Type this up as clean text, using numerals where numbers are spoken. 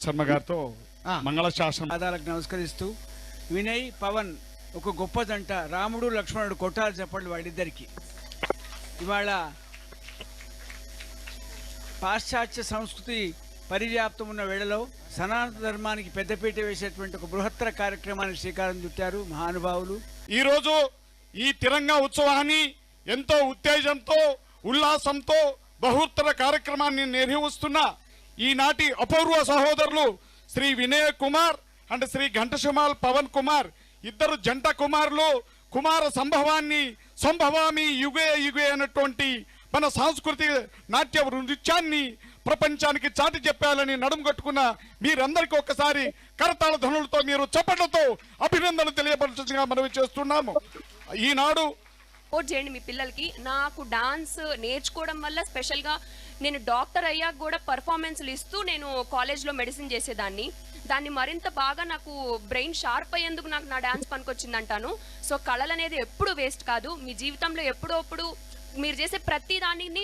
శర్మ గారితో మంగళ శాసనం పాదాలకు నమస్కరిస్తూ వినయ్ పవన్ ఒక గొప్ప జంట, రాముడు లక్ష్మణుడు కొట్టాలి చెప్పండి వాళ్ళిద్దరికి. ఇవాళ పాశ్చాత్య సంస్కృతి పరివ్యాప్తం ఉన్న వేళలో సనాతన ధర్మానికి పెద్దపీట వేసేటువంటి ఒక బృహత్తర కార్యక్రమానికి శ్రీకారం చుట్టారు మహానుభావులు. ఈరోజు ఈ తిరంగా ఉత్సవాన్ని ఎంతో ఉత్తేజంతో ఉల్లాసంతో బహుత్తర కార్యక్రమాన్ని నిర్వహిస్తున్న ఈనాటి అపూర్వ సహోదరులు శ్రీ వినయ్ కుమార్ అండ్ శ్రీ ఘంటసుమాల్ పవన్ కుమార్, ఇద్దరు జంట కుమారులు. కుమార సంభవాన్ని సంభవామి యుగే యుగే అన్నటువంటి మన సాంస్కృతిక నాట్య నృత్యాన్ని ప్రపంచానికి చాటి చెప్పాలని నడుము కట్టుకున్న మీరందరికీ ఒక్కసారి కరతాళ ధ్వనులతో మీరు చప్పట్లతో అభినందనలు తెలియపరచుగా మనవి చేస్తున్నాము. ఈనాడు సపోర్ట్ చేయండి మీ పిల్లలకి. నాకు డాన్స్ నేర్చుకోవడం వల్ల స్పెషల్గా నేను డాక్టర్ అయ్యాక కూడా పర్ఫార్మెన్స్లు ఇస్తూ నేను కాలేజ్లో మెడిసిన్ చేసేదాన్ని. దాన్ని మరింత బాగా నాకు బ్రెయిన్ షార్ప్ అయ్యేందుకు నాకు నా డాన్స్ పనికొచ్చింది అంటాను. సో కళలు అనేది ఎప్పుడు వేస్ట్ కాదు. మీ జీవితంలో ఎప్పుడో మీరు చేసే ప్రతి దానిని